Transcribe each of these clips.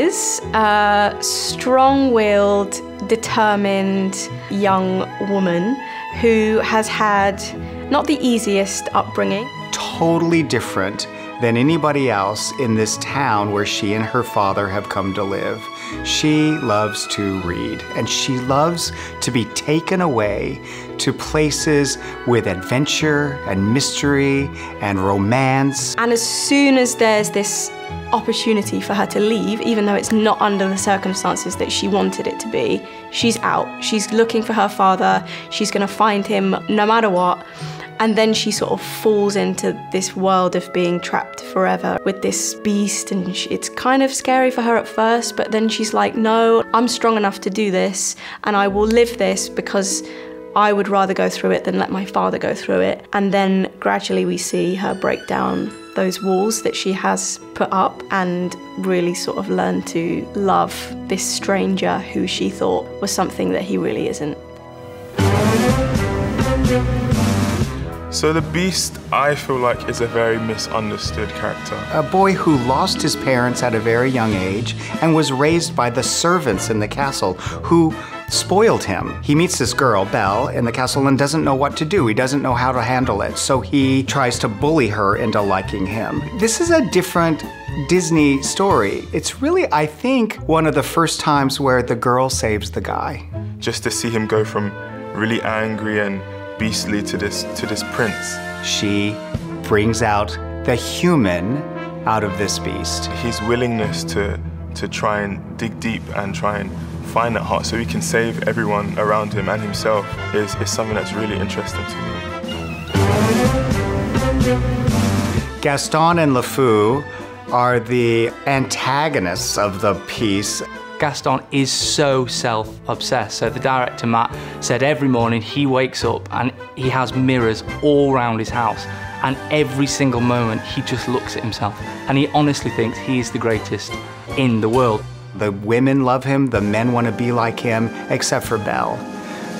is a strong-willed, determined young woman who has had not the easiest upbringing. Totally different than anybody else in this town where she and her father have come to live. She loves to read, and she loves to be taken away to places with adventure and mystery and romance. And as soon as there's this opportunity for her to leave, even though it's not under the circumstances that she wanted it to be, she's out. She's looking for her father. She's gonna find him no matter what. And then she sort of falls into this world of being trapped forever with this beast, and it's kind of scary for her at first, but then she's like, no, I'm strong enough to do this, and I will live this because I would rather go through it than let my father go through it. And then gradually we see her break down those walls that she has put up and really sort of learn to love this stranger who she thought was something that he really isn't. So the Beast, I feel like, is a very misunderstood character. A boy who lost his parents at a very young age and was raised by the servants in the castle who spoiled him. He meets this girl, Belle, in the castle and doesn't know what to do. He doesn't know how to handle it, so he tries to bully her into liking him. This is a different Disney story. It's really, I think, one of the first times where the girl saves the guy. Just to see him go from really angry and beastly to this prince. She brings out the human out of this beast. His willingness to try and dig deep and try and find that heart so he can save everyone around him and himself is something that's really interesting to me. Gaston and LeFou are the antagonists of the piece. Gaston is so self-obsessed. So the director, Matt, said every morning he wakes up and he has mirrors all around his house. And every single moment he just looks at himself. And he honestly thinks he is the greatest in the world. The women love him, the men want to be like him, except for Belle.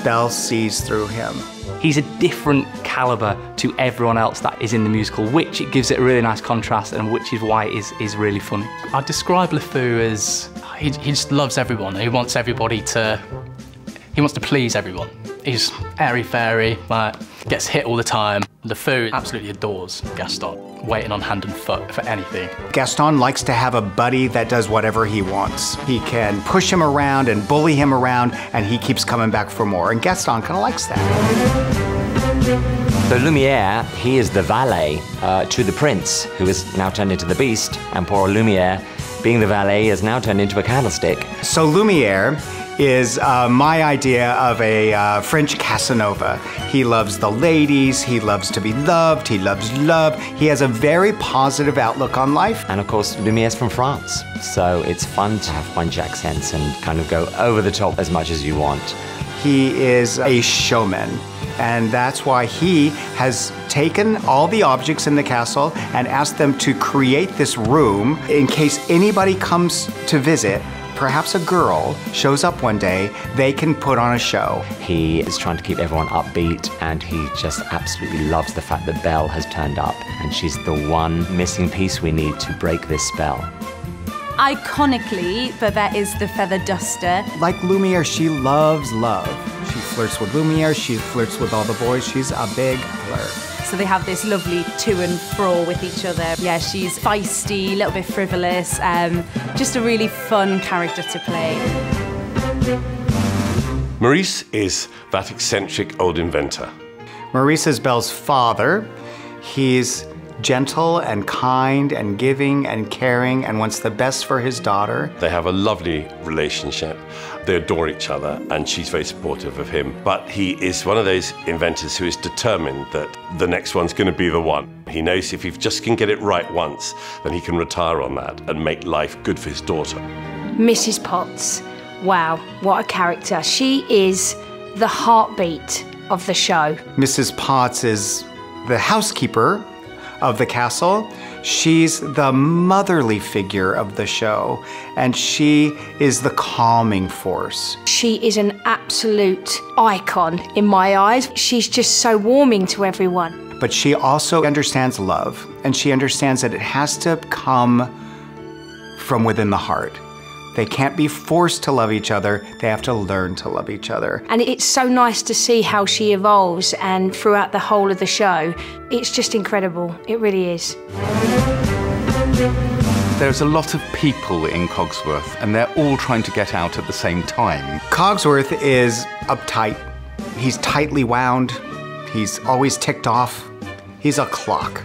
Belle sees through him. He's a different caliber to everyone else that is in the musical, which it gives it a really nice contrast and which is why it is really funny. I'd describe LeFou as, he just loves everyone. He wants everybody to, he wants to please everyone. He's airy-fairy, like, gets hit all the time. LeFou absolutely adores Gaston, waiting on hand and foot for anything. Gaston likes to have a buddy that does whatever he wants. He can push him around and bully him around, and he keeps coming back for more. And Gaston kind of likes that. So Lumiere, he is the valet to the prince, who is now turned into the beast, and poor Lumiere, being the valet, is now turned into a candlestick. So Lumiere is my idea of a French Casanova. He loves the ladies, he loves to be loved, he loves love. He has a very positive outlook on life. And of course, Lumiere's from France, so it's fun to have French accents and kind of go over the top as much as you want. He is a showman, and that's why he has taken all the objects in the castle and asked them to create this room in case anybody comes to visit. Perhaps a girl shows up one day, they can put on a show. He is trying to keep everyone upbeat, and he just absolutely loves the fact that Belle has turned up, and she's the one missing piece we need to break this spell. Iconically, Babette is the feather duster. Like Lumiere, she loves love. She flirts with Lumiere, she flirts with all the boys. She's a big flirt. So they have this lovely to and fro with each other. Yeah, she's feisty, a little bit frivolous, just a really fun character to play. Maurice is that eccentric old inventor. Maurice is Belle's father. He's gentle and kind and giving and caring and wants the best for his daughter. They have a lovely relationship. They adore each other, and she's very supportive of him. But he is one of those inventors who is determined that the next one's going to be the one. He knows if he just can get it right once, then he can retire on that and make life good for his daughter. Mrs. Potts, wow, what a character. She is the heartbeat of the show. Mrs. Potts is the housekeeper of the castle. She's the motherly figure of the show, and she is the calming force. She is an absolute icon in my eyes. She's just so warming to everyone. But she also understands love, and she understands that it has to come from within the heart. They can't be forced to love each other. They have to learn to love each other. And it's so nice to see how she evolves, and throughout the whole of the show, it's just incredible. It really is. There's a lot of people in Cogsworth, and they're all trying to get out at the same time. Cogsworth is uptight. He's tightly wound. He's always ticked off. He's a clock.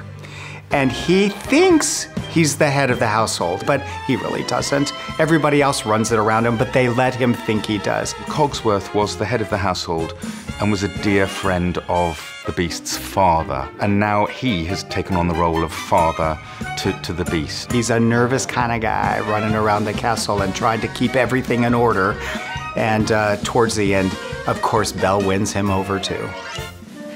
And he thinks he's the head of the household, but he really doesn't. Everybody else runs it around him, but they let him think he does. Cogsworth was the head of the household and was a dear friend of the Beast's father. And now he has taken on the role of father to the Beast. He's a nervous kind of guy running around the castle and trying to keep everything in order. And towards the end, of course, Belle wins him over too.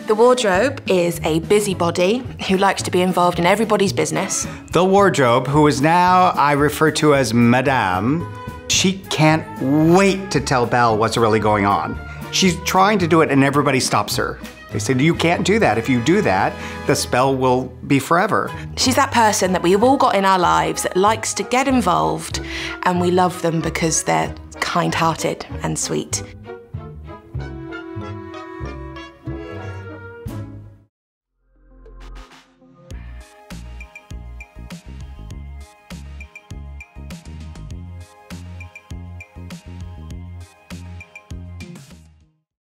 The wardrobe is a busybody who likes to be involved in everybody's business. The wardrobe, who is now I refer to as Madame, she can't wait to tell Belle what's really going on. She's trying to do it and everybody stops her. They said, you can't do that. If you do that, the spell will be forever. She's that person that we've all got in our lives that likes to get involved, and we love them because they're kind-hearted and sweet.